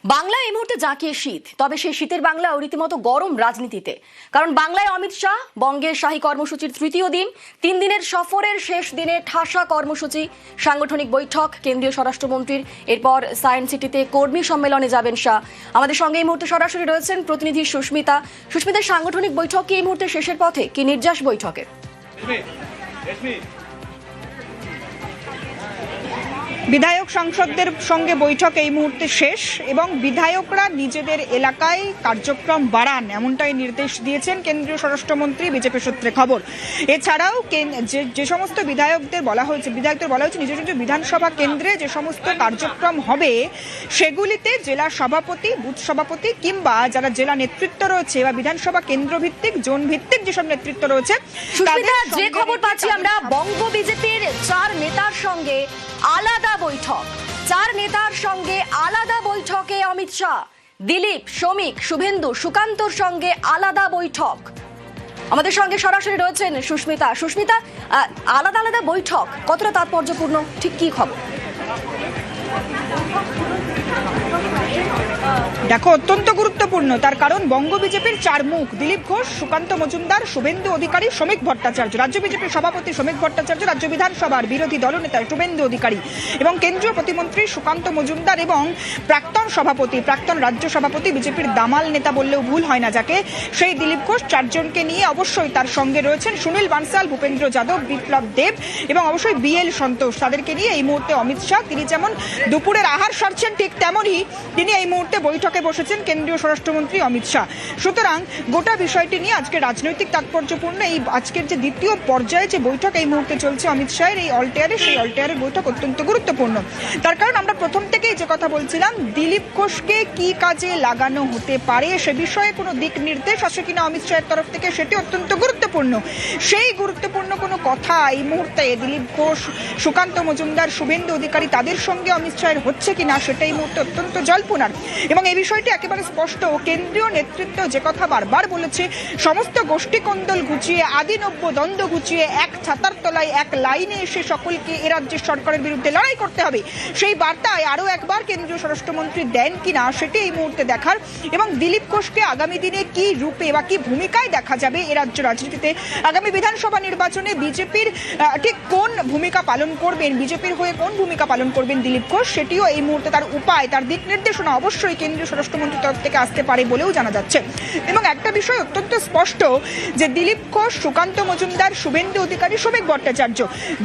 বাংলায় এই মুহূর্তে জাঁকিয়ে শীত, তবে সেই শীতের বাংলায় রীতিমতো গরম রাজনীতিতে। কারণ বাংলায় অমিত শাহ বঙ্গের শাহী কর্মসূচির তৃতীয় দিন, 3 দিনের সফরের শেষ দিনে ঠাসা কর্মসূচি, সাংগঠনিক বৈঠক কেন্দ্রীয় স্বরাষ্ট্রমন্ত্রীর। এরপর সায়েন্স সিটিতে কর্মী সম্মেলনে যাবেন শাহ। আমাদের সঙ্গে এই মুহূর্তে সরাসরি রয়েছেন প্রতিনিধি সুস্মিতা। সুস্মিতার সাংগঠনিক বৈঠক কি এই মুহূর্তে শেষের পথে, কি নির্যাস বৈঠকের? বিধায়ক সাংসদদের সঙ্গে বৈঠক এই মুহূর্তে শেষ এবং বিধায়করা নিজেদের এলাকায় কার্যক্রম বাড়ান এমনটাই নির্দেশ দিয়েছেন কেন্দ্রীয় স্বরাষ্ট্রমন্ত্রী, বিজেপি সূত্রে খবর। এছাড়াও যে সমস্ত বিধায়কদের বলা হয়েছে নিজ নিজ বিধানসভা কেন্দ্রে যে সমস্ত কার্যক্রম হবে সেগুলিতে জেলা সভাপতি, বুথ সভাপতি কিংবা যারা জেলা নেতৃত্ব রয়েছে বা বিধানসভা কেন্দ্র ভিত্তিক, জোন ভিত্তিক যেসব নেতৃত্ব রয়েছে, যে খবর পাচ্ছি আমরা, বঙ্গ বিজেপির 4 নেতার সঙ্গে আলাদা বৈঠক। 4 নেতার সঙ্গে আলাদা বৈঠকে অমিত শাহ, দিলীপ, শ্রমিক, শুভেন্দু, সুকান্তর সঙ্গে আলাদা বৈঠক। আমাদের সঙ্গে সরাসরি রয়েছেন সুস্মিতা। সুস্মিতা, আলাদা আলাদা বৈঠক কতটা তাৎপর্যপূর্ণ, ঠিক কি খবর? দেখো, অত্যন্ত গুরুত্বপূর্ণ। তার কারণ বঙ্গ বিজেপির 4 মুখ, দিলীপ ঘোষ, সুকান্ত মজুমদার, শুভেন্দু অধিকারী, শ্রমিক ভট্টাচার্য, রাজ্য বিজেপির সভাপতি শ্রমিক ভট্টাচার্য, রাজ্য বিধানসভার বিরোধী দলনেতা শুভেন্দু অধিকারী এবং কেন্দ্রীয় প্রতিমন্ত্রী সুকান্ত মজুমদার এবং প্রাক্তন সভাপতি, প্রাক্তন রাজ্য সভাপতি, বিজেপির দামাল নেতা বললেও ভুল হয় না যাকে, সেই দিলীপ ঘোষ, 4 জনকে নিয়ে অবশ্যই তার সঙ্গে রয়েছেন সুনীল বানসাল, ভূপেন্দ্র যাদব, বিপ্লব দেব এবং অবশ্যই বিএল সন্তোষ। তাদেরকে নিয়ে এই মুহূর্তে অমিত শাহ, তিনি যেমন দুপুরের আহার সারছেন ঠিক তেমনই তিনি এই মুহূর্তে বৈঠকে বসেছেন কেন্দ্রীয় স্বরাষ্ট্রমন্ত্রী অমিত শাহ। সুতরাং গোটা বিষয়টি নিয়ে আজকে রাজনৈতিক তাৎপর্যপূর্ণ এই আজকের যে দ্বিতীয় পর্যায়ে যে বৈঠক এই মুহূর্তে চলছে অমিত শাহের এই অলটেয়ারে, সেই অলটেয়ারের বৈঠক অত্যন্ত গুরুত্বপূর্ণ। তার কারণ আমরা প্রথম থেকেই যে কথা বলছিলাম, দিলীপ ঘোষকে কি কাজে লাগানো হতে পারে সে বিষয়ে কোনো দিক নির্দেশ আসে কিনা অমিত শাহের তরফ থেকে, সেটি অত্যন্ত গুরুত্বপূর্ণ। সেই গুরুত্বপূর্ণ কোনো কথা এই মুহূর্তে দিলীপ ঘোষ, সুকান্ত মজুমদার, শুভেন্দু অধিকারী তাদের সঙ্গে অমিত শাহের হচ্ছে কিনা সেটা এই মুহূর্তে অত্যন্ত জল্পনার। এবং এই বিষয়টি একেবারে স্পষ্ট, কেন্দ্রীয় নেতৃত্ব যে কথা বারবার বলেছে, সমস্ত গোষ্ঠী কোন্দল ঘুচিয়ে, আদিনব্য দ্বন্দ্ব ঘুচিয়ে এক ছাতার তলায় এক লাইনে এসে সকলকে এ রাজ্যের সরকারের বিরুদ্ধে লড়াই করতে হবে, সেই বার্তায় আরও একবার কেন্দ্রীয় স্বরাষ্ট্রমন্ত্রী দেন কিনা সেটি এই মুহূর্তে দেখার। এবং দিলীপ ঘোষকে আগামী দিনে কি রূপে বা কি ভূমিকায় দেখা যাবে এ রাজ্য রাজনীতিতে, আগামী বিধানসভা নির্বাচনে বিজেপির ঠিক কোন ভূমিকা পালন করবেন, বিজেপির হয়ে কোন ভূমিকা পালন করবেন দিলীপ ঘোষ, সেটিও এই মুহূর্তে তার উপায়, তার দিক নির্দেশনা অবশ্যই কেন্দ্রীয় স্বরাষ্ট্রমন্ত্রীর তরফ থেকে আসতে পারে বলেও জানা যাচ্ছে। এবং একটা বিষয় অত্যন্ত স্পষ্ট যে দিলীপ ঘোষ, সুকান্ত মজুমদার, শুভেন্দু অধিকারী, শ্রমিক ভট্টাচার্য,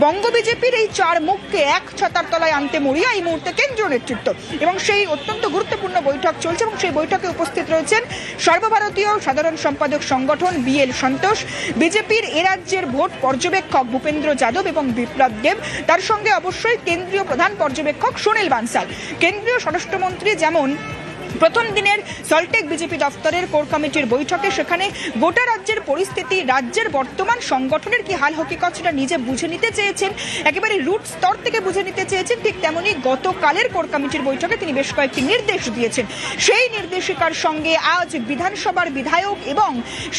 বঙ্গ বিজেপির এই 4 মুখকে এক ছাতার তলায় আনতে মরিয়া এই মুহূর্তে কেন্দ্রীয় নেতৃত্ব। এবং সেই অত্যন্ত গুরুত্বপূর্ণ বৈঠক চলছে এবং সেই বৈঠকে উপস্থিত রয়েছেন সর্বভারতীয় সাধারণ সম্পাদক সংগঠন বিএল সন্তোষ, বিজেপির এ রাজ্যের ভোট পর্যবেক্ষক ভূপেন্দ্র যাদব এবং বিপ্লব দেব, তার সঙ্গে অবশ্যই কেন্দ্রীয় প্রধান পর্যবেক্ষক সুনীল বানসাল। কেন্দ্রীয় স্বরাষ্ট্রমন্ত্রী যেমন প্রথম দিনের সল্টেক বিজেপি দপ্তরের কোর কমিটির বৈঠকে সেখানে গোটা রাজ্যের পরিস্থিতি, রাজ্যের বর্তমান সংগঠনের কি হাল হকিকত সেটা নিজে বুঝে নিতে চেয়েছেন, একেবারে রুট স্তর থেকে বুঝে নিতে চেয়েছেন। ঠিক তেমনি গতকালের কোর কমিটির বৈঠকে তিনি বেশ কয়েকটি নির্দেশ দিয়েছেন। সেই নির্দেশিকার সঙ্গে আজ বিধানসভার বিধায়ক এবং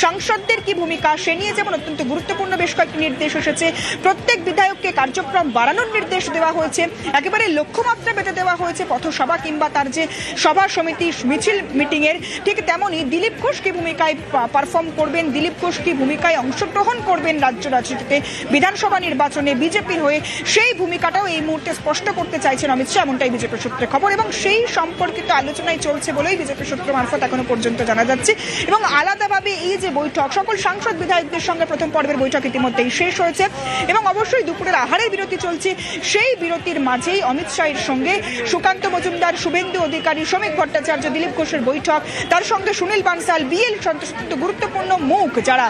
সাংসদদের কি ভূমিকা সে নিয়ে যেমন অত্যন্ত গুরুত্বপূর্ণ বেশ কয়েকটি নির্দেশ এসেছে। প্রত্যেক বিধায়ককে কার্যক্রম বাড়ানোর নির্দেশ দেওয়া হয়েছে, একেবারে লক্ষ্যমাত্রা বেঁধে দেওয়া হয়েছে পথসভা কিংবা তার যে সভা সমিতি, মিছিল, মিটিং এর। ঠিক তেমনই দিলীপ ঘোষ কি ভূমিকায় পারফর্ম করবেন, দিলীপ ঘোষ কি ভূমিকায় অংশগ্রহণ করবেন রাজ্য রাজনীতিতে বিধানসভা নির্বাচনে বিজেপির হয়ে, সেই ভূমিকাটাও এই মুহূর্তে স্পষ্ট করতে চাইছেন অমিত শাহ, এমনটাই বিজেপির সূত্রে খবর। এবং সেই সম্পর্কিত আলোচনায় চলছে বলেই বিজেপির সূত্র মারফত এখনো পর্যন্ত জানা যাচ্ছে। এবং আলাদাভাবে এই যে বৈঠক, সকল সাংসদ বিধায়কদের সঙ্গে প্রথম পর্বের বৈঠক ইতিমধ্যেই শেষ হয়েছে এবং অবশ্যই দুপুরের আহারের বিরতি চলছে। সেই বিরতির মাঝেই অমিত শাহের সঙ্গে সুকান্ত মজুমদার, শুভেন্দু অধিকারী, শ্রমিক ভট্টাচার্য, দিলীপ ঘোষের বৈঠক, তার সঙ্গে সুনীল বানসাল, বিএল সন্তোষ, গুরুত্বপূর্ণ মুখ যারা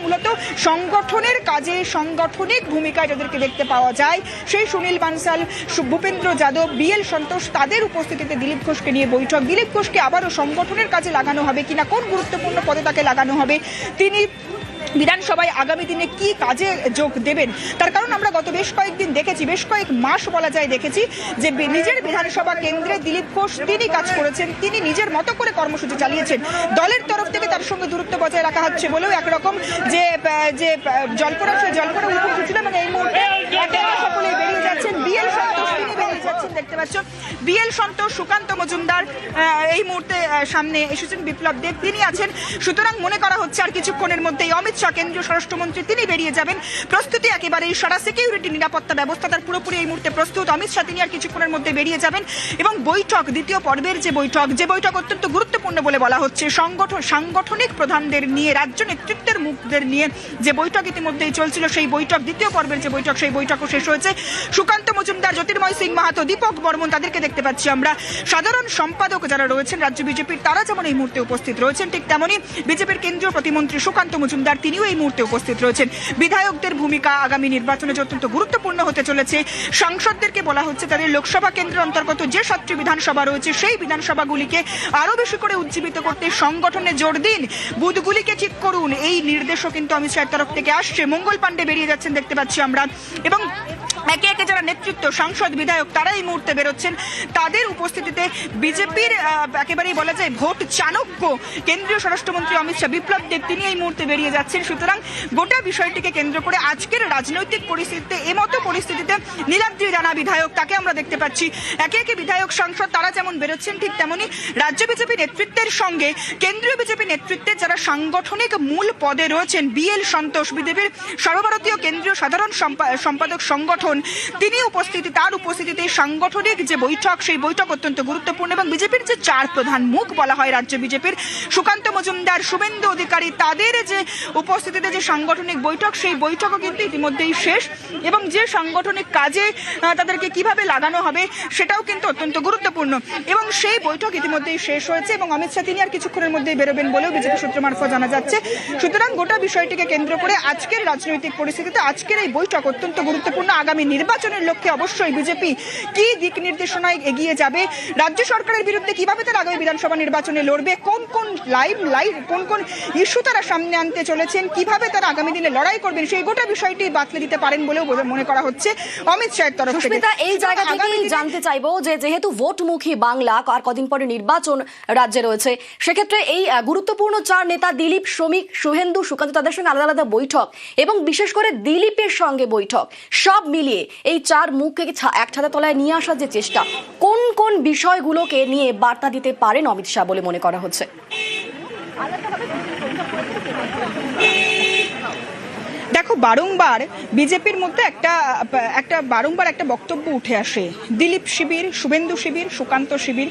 মূলত সংগঠনের কাজে, সাংগঠনিক ভূমিকায় যাদেরকে দেখতে পাওয়া যায়, সেই সুনীল বানসাল, ভূপেন্দ্র যাদব, বিএল সন্তোষ, তাদের উপস্থিতিতে দিলীপ ঘোষকে নিয়ে বৈঠক। দিলীপ ঘোষকে আবারও সংগঠনের কাজে লাগানো হবে কিনা, কোন গুরুত্বপূর্ণ পদে তাকে লাগানো হবে, তিনি বিধানসভায় আগামী দিনে কি কাজে যোগ দেবেন। তার কারণ আমরা গত বেশ কয়েকদিন দেখেছি, বেশ কয়েক মাস বলা যায় দেখেছি যে নিজের বিধানসভা কেন্দ্রে দিলীপ ঘোষ তিনি কাজ করেছেন, তিনি নিজের মতো করে কর্মসূচি চালিয়েছেন। দলের তরফ থেকে তার সঙ্গে দূরত্ব বজায় রাখা হচ্ছে বলেও একরকম যে জল্পনা, সেই জল্পনা উঠে উঠেছিল। মানে এই মুহূর্তে সকলেই বেরিয়ে যাচ্ছেন, বিএল সন্তোষ তিনি বেরিয়ে যাচ্ছেন দেখতে পাচ্ছ বিএল সন্তোষ, সুকান্ত মজুমদার এই মুহূর্তে সামনে এসেছেন, বিপ্লব দেব তিনি আছেন। সুতরাং মনে করা হচ্ছে আর কিছুক্ষণের মধ্যেই অমিত শাহ কেন্দ্রীয় স্বরাষ্ট্রমন্ত্রী তিনি বেরিয়ে যাবেন। প্রস্তুতি একেবারে সারা সিকিউরিটি নিরাপত্তা ব্যবস্থা তার পুরোপুরি এই মুহূর্তে প্রস্তুত। অমিত শাহ তিনি আর কিছুক্ষণের মধ্যে বেরিয়ে যাবেন এবং বৈঠক, দ্বিতীয় পর্বের যে বৈঠক অত্যন্ত গুরুত্বপূর্ণ বলে বলা হচ্ছে। সাংগঠনিক প্রধানদের নিয়ে, রাজ্য নেতৃত্বের মুখদের নিয়ে যে বৈঠক ইতিমধ্যেই চলছিল, সেই বৈঠক দ্বিতীয় পর্বের যে বৈঠক, সেই বৈঠকও শেষ হয়েছে। সুকান্ত মজুমদার, জ্যোতির্ময় সিং মাহাতো, দীপক বর্মন তাদেরকে দেখতে পাচ্ছি আমরা। সাধারণ সম্পাদক যারা রয়েছেন রাজ্য বিজেপির তারা যেমন এই মুহূর্তে উপস্থিত রয়েছেন, ঠিক তেমনি বিজেপির কেন্দ্রীয় প্রতিমন্ত্রী সুকান্ত মজুমদার তিনিও এই মুহূর্তে উপস্থিত রয়েছেন। বিধায়কদের ভূমিকা আগামী নির্বাচনে যে অত্যন্ত গুরুত্বপূর্ণ হতে চলেছে। সাংসদদেরকে বলা হচ্ছে তাদের লোকসভা কেন্দ্রের অন্তর্গত যে 7টি বিধানসভা রয়েছে সেই বিধানসভাগুলিকে আরো বেশি করে উজ্জীবিত করতে সংগঠনে জোর দিন, বুথগুলিকে ঠিক করুন, এই নির্দেশও কিন্তু অমিত শাহের তরফ থেকে আসছে। মঙ্গল পাণ্ডে বেরিয়ে যাচ্ছেন দেখতে পাচ্ছি আমরা এবং একে একে যারা নেতৃত্ব, সাংসদ, বিধায়ক তারা এই মুহূর্তে বেরোচ্ছেন। তাদের উপস্থিতিতে বিজেপির একেবারেই বলা যায় ভোট চাণক্য কেন্দ্রীয় স্বরাষ্ট্রমন্ত্রী অমিত শাহ, বিপ্লব দেব তিনি এই মুহূর্তে বেরিয়ে যাচ্ছেন। সুতরাং গোটা বিষয়টিকে কেন্দ্র করে আজকের রাজনৈতিক পরিস্থিতিতে, এমতো পরিস্থিতিতে নীলাদ্রি রানা বিধায়ক তাকে আমরা দেখতে পাচ্ছি। একে একে বিধায়ক, সাংসদ তারা যেমন বেরোচ্ছেন, ঠিক তেমনি রাজ্য বিজেপি নেতৃত্বের সঙ্গে কেন্দ্রীয় বিজেপি নেতৃত্বের যারা সাংগঠনিক মূল পদে রয়েছেন, বিএল সন্তোষ বিজেপির সর্বভারতীয় কেন্দ্রীয় সাধারণ সম্পাদক সংগঠন তিনি উপস্থিতি, তার উপস্থিতিতে সাংগঠনিক যে বৈঠক, সেই বৈঠক অত্যন্ত গুরুত্বপূর্ণ এবং বিজেপির যে 4 প্রধান মুখ বলা হয় রাজ্য বিজেপির, সুকান্ত মজুমদার, শুভেন্দু অধিকারী, তাদের যে উপস্থিতিতে যে সাংগঠনিক বৈঠক, সেই বৈঠকও কিন্তু ইতিমধ্যেই শেষ এবং যে সাংগঠনিক কাজে তাদেরকে কিভাবে লাগানো হবে সেটাও কিন্তু অত্যন্ত গুরুত্বপূর্ণ এবং সেই বৈঠক ইতিমধ্যেই শেষ হয়েছে এবং অমিত শাহ তিনি আর কিছুক্ষণের মধ্যেই বেরোবেন বলেও বিজেপি সূত্র মারফত জানা যাচ্ছে। সুতরাং গোটা বিষয়টিকে কেন্দ্র করে আজকের রাজনৈতিক পরিস্থিতিতে আজকের এই বৈঠক অত্যন্ত গুরুত্বপূর্ণ। আগামী নির্বাচনের লক্ষ্যে অবশ্যই বিজেপি কি দিক নির্দেশনায় এগিয়ে যাবে, রাজ্য সরকারের বিরুদ্ধে কিভাবে তারা আগামী বিধানসভা নির্বাচনে লড়বে, কোন কোন ইস্যু তারা সামনে আনতে চলেছেন, কিভাবে তারা আগামী দিনে লড়াই করবেন, সেই গোটা বিষয়টি বাতলে দিতে পারেন বলেও মনে করা হচ্ছে অমিত শাহের তরফ থেকে। এই জায়গা থেকেই জানতে চাইবো যে যেহেতু ভোটমুখী বাংলা, আর কদিন পরে নির্বাচন রাজ্যে রয়েছে, সেক্ষেত্রে এই গুরুত্বপূর্ণ 4 নেতা দিলীপ, শ্রমিক, শুভেন্দু, সুকান্ত তাদের সঙ্গে আলাদা আলাদা বৈঠক এবং বিশেষ করে দিলীপের সঙ্গে বৈঠক, সব মিলিয়ে এই 4 মুখকে এক ছাদের তলায় নিয়ে আসার যে চেষ্টা, কোন কোন বিষয়গুলোকে নিয়ে বার্তা দিতে পারেন অমিত শাহ বলে মনে করা হচ্ছে? দেখো, বারংবার বিজেপির মধ্যে একটা বক্তব্য উঠে আসে, দিলীপ শিবির, শুভেন্দু শিবির, সুকান্ত শিবির,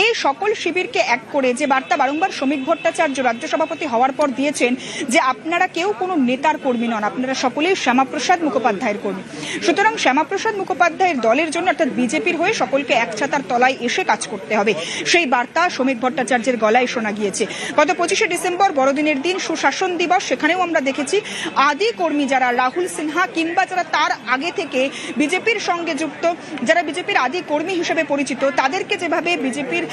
এই সকল শিবিরকে এক করে যে বার্তা বারংবার শ্রমিক ভট্টাচার্য রাজ্য সভাপতি হওয়ার পর দিয়েছেন যে আপনারা কেউ কোনো নেতার কর্মী নন, আপনারা সকলেই শ্যামাপ্রসাদ মুখোপাধ্যায়ের কর্মী। সুতরাং শ্যামাপ্রসাদ মুখোপাধ্যায়ের দলের জন্য অর্থাৎ বিজেপির হয়ে সকলকে এক ছাতার তলায় এসে কাজ করতে হবে, সেই বার্তা শ্রমিক ভট্টাচার্যের গলায় শোনা গিয়েছে। গত 25শে ডিসেম্বর বড়দিনের দিন, সুশাসন দিবস, সেখানেও আমরা দেখেছি আদি কর্মী যারা রাহুল সিনহা কিংবা যারা তার আগে থেকে বিজেপির সঙ্গে যুক্ত, যারা বিজেপির আদি কর্মী হিসেবে পরিচিত, তাদেরকে যেভাবে বিজেপির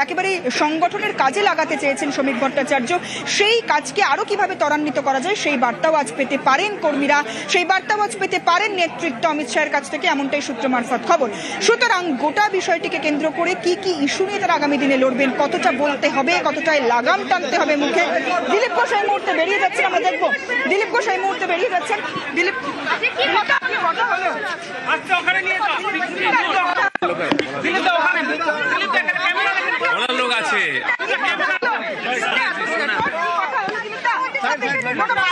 একেবারে সংগঠনের কাজে লাগাতে চেয়েছেন শ্রমিক ভট্টাচার্য, সেই কাজকে আরো কিভাবে ত্বরান্বিত করা যায় সেই বার্তাও আজ পেতে পারেন কর্মীরা, সেই বার্তাও আজ পেতে পারেন নেতৃত্ব অমিত শাহের কাছ থেকে, এমনটাই সূত্র মারফত খবর। সুতরাং গোটা বিষয়টিকে কেন্দ্র করে কি কি ইস্যু নিয়ে তারা আগামী দিনে লড়বেন, কতটা বলতে হবে, কতটায় লাগাম টানতে হবে মুখে। দিলীপ ঘোষ এই মুহূর্তে বেরিয়ে যাচ্ছেন, আমরা দেখবো দিলীপ ঘোষ এই মুহূর্তে বেরিয়ে যাচ্ছেন। দিলীপ লোক আছে,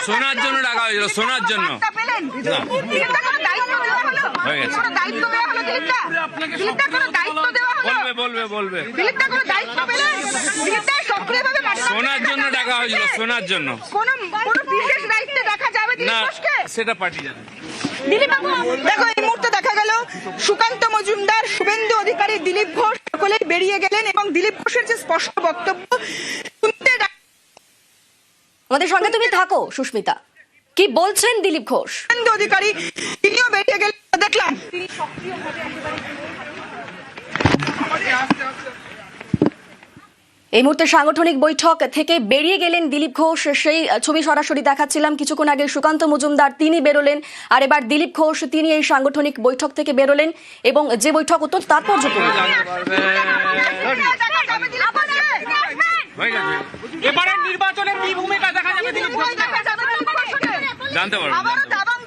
শোনার জন্য ডাকা হয়েছিল, শোনার জন্য বলবে শোনার জন্য ডাকা হয়েছিল, শোনার জন্য না, সেটা পার্টি জানে। দেখো, এই মুহূর্তে দেখা গেল সুকান্ত মজুমদার, শুভেন্দু অধিকারী, দিলীপ ঘোষ সকলেই বেরিয়ে গেলেন এবং দিলীপ ঘোষের যে স্পষ্ট বক্তব্য শুনতে। আমাদের সঙ্গে তুমি থাকো সুস্মিতা, কি বলছেন দিলীপ ঘোষ? শুভেন্দু অধিকারী তিনিও বেরিয়ে গেলেন, দেখলাম এই মুহূর্তে সাংগঠনিক বৈঠক থেকে বেরিয়ে গেলেন দিলীপ ঘোষ, সেই ছবি সরাসরি দেখাচ্ছিলাম কিছুক্ষণ আগে। সুকান্ত মজুমদার তিনি বেরোলেন, আর এবার দিলীপ ঘোষ তিনি এই সাংগঠনিক বৈঠক থেকে বেরোলেন এবং যে বৈঠক অত্যন্ত তাৎপর্যপূর্ণ। এবারে নির্বাচনে কি ভূমিকা দেখা যাবে দিলীপ ঘোষ জানতে পারবেন।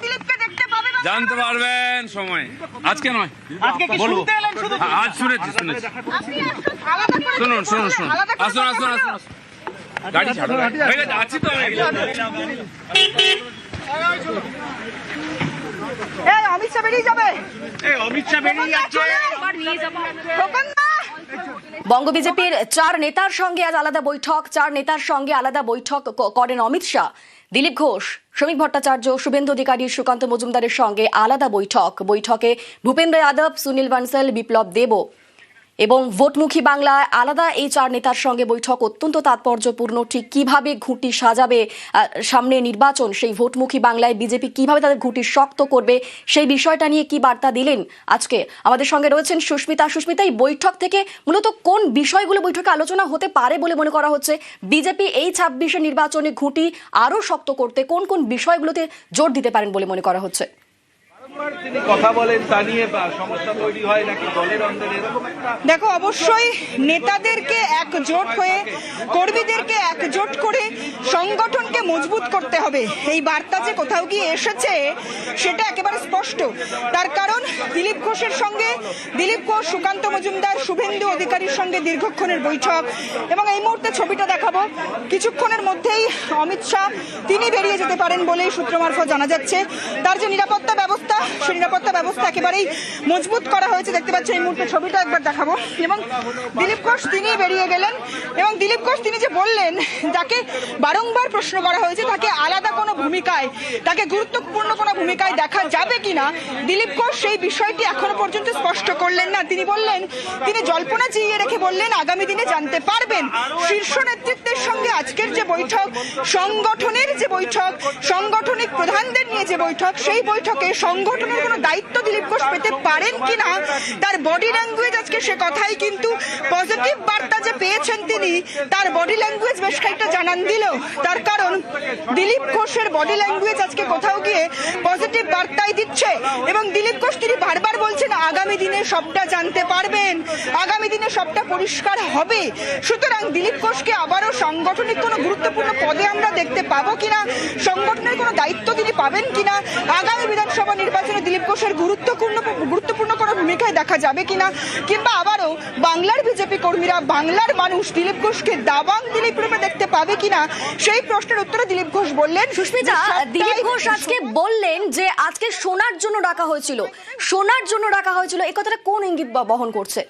দিলীপকে দেখতে পাবে জানতে পারবেন সময়, আজকে নয়, আজকে কি বলবো। শুনতে এলেন শুধু? আজ শুনেছি। শুনুন শুনুন শুনুন, আসুন আসুন আসুন আসুন। গাড়ি ছাড়ো, হয়ে গেছে, আছি তো আমি। এই অমিত শাহ বেরিয়ে যাবে। অমিত শাহ বেরিয়ে যাচ্ছে। খোকন দা! বঙ্গ বিজেপির 4 নেতার সঙ্গে আজ আলাদা বৈঠক। 4 নেতার সঙ্গে আলাদা বৈঠক করেন অমিত শাহ। দিলীপ ঘোষ, শ্রমিক ভট্টাচার্য, শুভেন্দু অধিকারী, সুকান্ত মজুমদারের সঙ্গে আলাদা বৈঠকে ভূপেন্দ্র যাদব, সুনীল বানসাল, বিপ্লব দেব এবং ভোটমুখী বাংলায় আলাদা এই 4 নেতার সঙ্গে বৈঠক অত্যন্ত তাৎপর্যপূর্ণ। ঠিক কিভাবে ঘুঁটি সাজাবে সামনে নির্বাচন, সেই ভোটমুখী বাংলায় বিজেপি কিভাবে তাদের ঘুঁটি শক্ত করবে, সেই বিষয়টা নিয়ে কি বার্তা দিলেন আজকে। আমাদের সঙ্গে রয়েছেন সুস্মিতা। সুস্মিতা, এই বৈঠক থেকে মূলত কোন বিষয়গুলো বৈঠকে আলোচনা হতে পারে বলে মনে করা হচ্ছে? বিজেপি এই 26 নির্বাচনে ঘুঁটি আরো শক্ত করতে কোন কোন বিষয়গুলোতে জোর দিতে পারেন বলে মনে করা হচ্ছে? তিনি কথা বলেন তা নিয়ে সমস্যা তৈরি হয় নাকি দলের অন্তরে, এরকম একটা দেখো, অবশ্যই নেতাদেরকে একজোট হয়ে, কর্মীদেরকে একজোট করে সংগঠনকে মজবুত করতে হবে। এই বার্তা যে কোথাও গিয়ে এসেছে সেটা একেবারে স্পষ্ট। তার কারণ দিলীপ ঘোষের সঙ্গে, দিলীপ ঘোষ, সুকান্ত মজুমদার, শুভেন্দু অধিকারীর সঙ্গে দীর্ঘক্ষণের বৈঠক, এবং এই মুহূর্তে ছবিটা দেখাবো, কিছুক্ষণের মধ্যেই অমিত শাহ তিনি বেরিয়ে যেতে পারেন বলেই সূত্র মারফত জানা যাচ্ছে। তার যে নিরাপত্তা ব্যবস্থা, সেই নিরাপত্তা ব্যবস্থা একেবারেই মজবুত করা হয়েছে। দেখতে পাচ্ছি এই মুহূর্তে ছবিটা একবার দেখাবো। এবং দিলীপ ঘোষ তিনি বেরিয়ে গেলেন, এবং দিলীপ ঘোষ তিনি যে বললেন, তাকে বারংবার প্রশ্ন করা হয়েছে তাকে আলাদা কোনো ভূমিকায়, তাকে গুরুত্বপূর্ণ কোনো ভূমিকায় দেখা যাবে কিনা, দিলীপ ঘোষ সেই বিষয়টি এখনো পর্যন্ত স্পষ্ট করলেন না। তিনি বললেন, তিনি জল্পনা জিইয়ে রেখে বললেন আগামী দিনে জানতে পারবেন। শীর্ষ নেতৃত্বের সঙ্গে আজকের যে বৈঠক, সংগঠনের যে বৈঠক, সাংগঠনিক প্রধানদের নিয়ে যে বৈঠক, সেই বৈঠকে সংগঠনের কোনো দায়িত্ব দিলীপ ঘোষ পেতে পারেন কিনা, তার বডি ল্যাঙ্গুয়েজ আজকে সে কথাই কিন্তু পজিটিভ বার্তা যে পেয়েছেন তিনি, তার বডি ল্যাঙ্গুয়েজ বেশ খানিকটা জানান দিল। তার কারণ দিলীপ ঘোষের বডি ল্যাঙ্গুয়েজ আজকে কোথাও গিয়ে পজিটিভ বার্তাই দিচ্ছে, এবং দিলীপ ঘোষ তিনি বারবার বলছেন আগামী দিনে সবটা জানতে পারবেন, আগামী দিনে সবটা পরিষ্কার হবে। সুতরাং দিলীপ ঘোষকে আবারও সাংগঠনিক কোনো গুরুত্বপূর্ণ পদে আমরা দেখতে পাবো কিনা, সংগঠনের কোনো দায়িত্ব তিনি পাবেন কিনা, আগামী বিধানসভা নির্বাচনে দিলীপ ঘোষের গুরুত্বপূর্ণ কোনো ভূমিকায় দেখা যাবে কিনা, কিংবা আবারও বাংলার বিজেপি কর্মীরা, বাংলার মানুষ দিলীপ ঘোষকে দাবাং দিলীপ রূপে দেখতে পাবে কিনা, সেই প্রশ্নের উত্তরে দিলীপ ঘোষ বললেন। সুস্মিতা, দিলীপ ঘোষ আজকে বললেন যে আজকে শোনার জন্য ডাকা হয়েছিল, শোনার জন্য ডাকা হয়েছিল, এই কথাটা কোন ইঙ্গিত বহন করছে?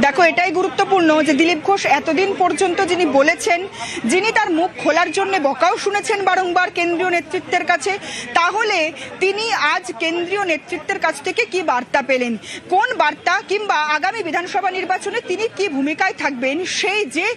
দেখো, এটাই গুরুত্বপূর্ণ যে দিলীপ ঘোষ এতদিন পর্যন্ত যিনি বলেছেন, যিনি তার মুখ খোলার জন্য বকাও শুনেছেন বারংবার কেন্দ্রীয় নেতৃত্বের কাছে, তাহলে তিনি আজ কেন্দ্রীয় নেতৃত্বের কাছ থেকে কি বার্তা পেলেন, কোন বার্তা, কিংবা আগামী বিধানসভা নির্বাচনে তিনি কি ভূমিকায় থাকবেন, সেই যে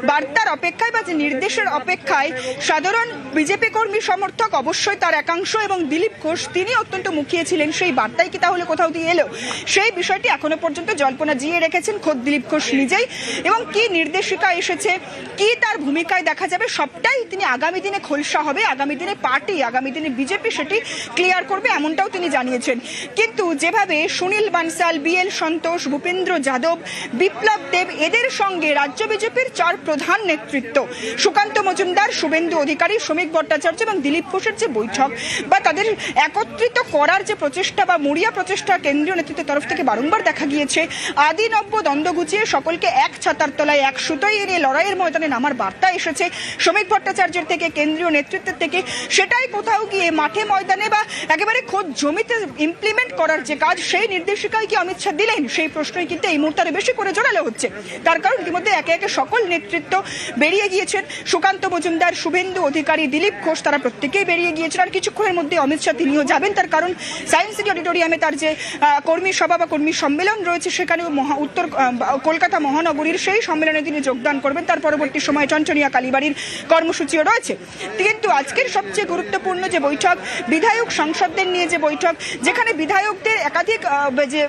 বার্তার অপেক্ষায় বা যে নির্দেশের অপেক্ষায় সাধারণ বিজেপি কর্মী সমর্থক, অবশ্যই তার একাংশ, এবং দিলীপ ঘোষ তিনি অত্যন্ত মুখিয়ে ছিলেন, সেই বার্তাই কি তাহলে কোথাও দিয়ে এলো, সেই বিষয়টি এখনো পর্যন্ত জল্পনা জিয়ে রেখেছেন খোদ দিলীপ ঘোষ নিজেই। এবং কি নির্দেশিকা এসেছে, কি তার ভূমিকায় দেখা যাবে, সবটাই তিনি আগামী দিনে খোলসা হবে, আগামী দিনে পার্টি, আগামী দিনে বিজেপি সেটি ক্লিয়ার করবে, এমনটাও তিনি জানিয়েছেন। কিন্তু যেভাবে সুনীল বানসাল, বিএল সন্তোষ, ভূপেন্দ্র যাদব, বিপ্লব দেব, এদের সঙ্গে রাজ্য বিজেপির 4 প্রধান নেতৃত্ব, সুকান্ত মজুমদার, শুভেন্দু অধিকারী, শ্রমিক ভট্টাচার্য এবং দিলীপ ঘোষের যে বৈঠক বা তাদের একত্রিত করার যে প্রচেষ্টা বা মরিয়া প্রচেষ্টা কেন্দ্রীয় নেতৃত্বের তরফ থেকে বারংবার দেখা গিয়েছে, আদি নব্য দ্বন্দ্ব গুছিয়ে সকলকে এক ছাতার তলায়, এক সুতোয় এনে লড়াইয়ের ময়দানে নামার বার্তা এসেছে শ্রমিক ভট্টাচার্যের থেকে, কেন্দ্রীয় নেতৃত্বের থেকে, সেটাই কোথাও গিয়ে মাঠে ময়দানে বা একেবারে খোদ জমিতে ইমপ্লিমেন্ট করার যে কাজ, সেই নির্দেশিকায় কি অমিত শাহ দিলেন, সেই প্রশ্নই কিন্তু এই মুহূর্তে বেশি করে জোরালো হচ্ছে। তার কারণ ইতিমধ্যে একে একে সকল নেতৃত্ব বেরিয়ে গিয়েছেন, সুকান্ত মজুমদার, শুভেন্দু অধিকারী, দিলীপ ঘোষ, তারা প্রত্যেকেই বেরিয়ে গিয়েছেন। আর কিছুক্ষণের মধ্যে অমিত শাহ তিনিও যাবেন, তার কারণ সায়েন্স সিটি অডিটোরিয়ামে তার যে কর্মী সভা বা কর্মী সম্মেলন রয়েছে, সেখানেও উত্তর কলকাতা মহানগরীর সেই সম্মেলনে তিনি যোগদান করবেন। তার পরবর্তী সময়ে চঞ্চনিয়া কালীবাড়ির কর্মসূচিও রয়েছে। কিন্তু আজকের সবচেয়ে গুরুত্বপূর্ণ যে বৈঠক, বিধায়ক সাংসদদের নিয়ে যে বৈঠক, যেখানে বিধায়কদের একাধিক যে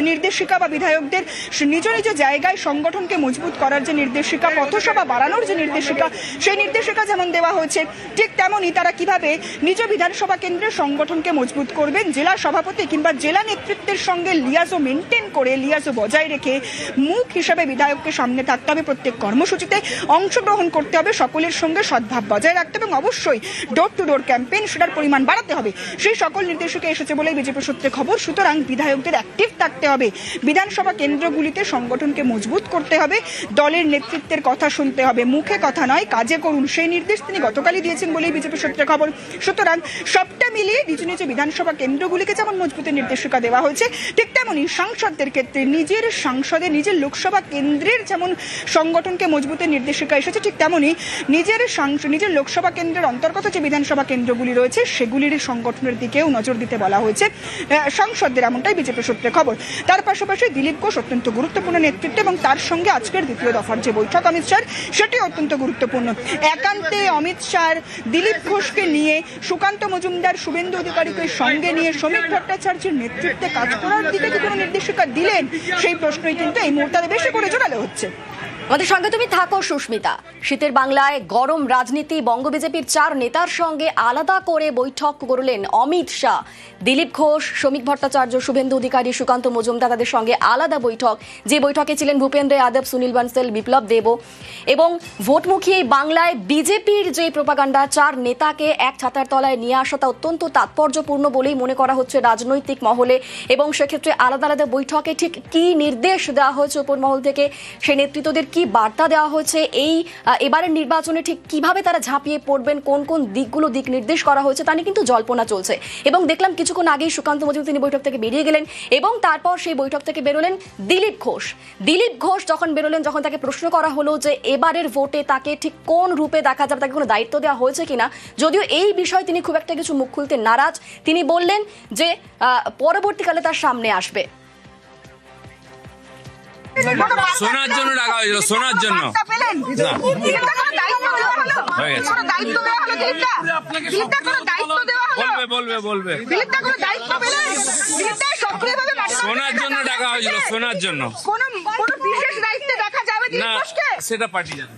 নির্দেশিকা বা বিধায়কদের নিজ নিজ জায়গায় সংগঠনকে মজবুত করার যে নির্দেশিকা, পথসভা বাড়ানোর যে নির্দেশিকা, সেই নির্দেশিকা যেমন দেওয়া হয়েছে, ঠিক তেমনই তারা কিভাবে নিজ বিধানসভা কেন্দ্রের সংগঠনকে মজবুত করবেন, জেলা সভাপতি কিংবা জেলা নেতৃত্ব নেতৃত্বের সঙ্গে লিয়াজো মেনটেন করে, লিয়াজো বজায় রেখে মুখ হিসেবে বিধায়ককে সামনে থাকতে হবে, প্রত্যেক কর্মসূচিতে অংশগ্রহণ করতে হবে, সকলের সঙ্গে সদ্ভাব বজায় রাখতে হবে এবং অবশ্যই ডোর টু ডোর ক্যাম্পেইন সেটার পরিমাণ বাড়াতে হবে। সেই সকল নির্দেশিকা এসেছে বলেই বিজেপি সূত্রে খবর। সুতরাং বিধায়কদের অ্যাক্টিভ থাকতে হবে, বিধানসভা কেন্দ্রগুলিতে সংগঠনকে মজবুত করতে হবে, দলের নেতৃত্বের কথা শুনতে হবে, মুখে কথা নয় কাজে করুন, সেই নির্দেশ তিনি গতকালই দিয়েছেন বলেই বিজেপি সূত্রে খবর। সুতরাং সবটা মিলিয়ে নিজ নিজ বিধানসভা কেন্দ্রগুলিকে যেমন মজবুতের নির্দেশিকা দেওয়া হয়েছে, ঠিক তেমনই সাংসদদের ক্ষেত্রে নিজের সংসদে নিজের লোকসভা কেন্দ্রের যেমন সংগঠনকে মজবুতের নির্দেশিকা এসেছে, ঠিক তেমনই নিজের লোকসভা কেন্দ্রের অন্তর্গত যে বিধানসভা কেন্দ্রগুলি রয়েছে সেগুলির সংগঠনের দিকেও নজর দিতে বলা হয়েছে সাংসদদের, এমনটাই বিজেপি সূত্রে খবর। তার পাশাপাশি দিলীপ ঘোষ অত্যন্ত গুরুত্বপূর্ণ নেতৃত্ব এবং তার সঙ্গে আজকের দ্বিতীয় দফার যে বৈঠক অমিত শাহর, সেটি অত্যন্ত গুরুত্বপূর্ণ। একান্তে অমিত শাহর দিলীপ ঘোষকে নিয়ে, সুকান্ত মজুমদার শুভেন্দু অধিকারীকে সঙ্গে নিয়ে শ্রমিক ভট্টাচার্যের নেতৃত্বে কাজ করার দিকে কি কোনো নির্দেশিকা দিলেন, সেই প্রশ্নই কিন্তু এই মুহূর্তে বেশি করে জোরালো হচ্ছে। আমাদের সঙ্গে তুমি থাকো সুস্মিতা। শীতের বাংলায় গরম রাজনীতি, বঙ্গ বিজেপির 4 নেতার সঙ্গে আলাদা করে বৈঠক করলেন অমিত শাহ। দিলীপ ঘোষ, শ্রমিক ভট্টাচার্য, শুভেন্দু অধিকারী, সুকান্ত মজুমদার, তাদের সঙ্গে আলাদা বৈঠক। যে বৈঠকে ছিলেন ভূপেন্দ্র যাদব, সুনীল বানসেল, বিপ্লব দেব। এবং ভোটমুখী বাংলায় বিজেপির যে প্রোপাগান্ডা, 4 নেতাকে এক ছাতার তলায় নিয়ে আসাটা অত্যন্ত তাৎপর্যপূর্ণ বলেই মনে করা হচ্ছে রাজনৈতিক মহলে। এবং সেক্ষেত্রে আলাদা আলাদা বৈঠকে ঠিক কি নির্দেশ দেওয়া হয়েছে উপর মহল থেকে, সেই নেতৃত্বদের কি বার্তা দেওয়া হয়েছে, এই এবারের নির্বাচনে ঠিক কিভাবে তারা ঝাঁপিয়ে পড়বেন, কোন কোন দিক নির্দেশ করা হয়েছে, তা নিয়ে কিন্তু জল্পনা চলছে। এবং দেখলাম কিছুক্ষণ আগেই সুকান্ত মজুমদার তিনি বৈঠক থেকে বেরিয়ে গেলেন এবং তারপর সেই বৈঠক থেকে বেরোলেন দিলীপ ঘোষ। দিলীপ ঘোষ যখন বেরোলেন, যখন তাকে প্রশ্ন করা হলো যে এবারের ভোটে তাকে ঠিক কোন রূপে দেখা যাবে, তাকে কোনো দায়িত্ব দেওয়া হয়েছে কিনা, যদিও এই বিষয়ে তিনি খুব একটা কিছু মুখ খুলতে নারাজ। তিনি বললেন যে পরবর্তীকালে তার সামনে আসবে। শোনার জন্য ডাকা হয়েছিল, শোনার জন্য বলবে শোনার জন্য ডাকা হয়েছিল, শোনার জন্য কোনো বিশেষ দায়িত্বে দেখা যাবে না, সেটা পার্টি জানে।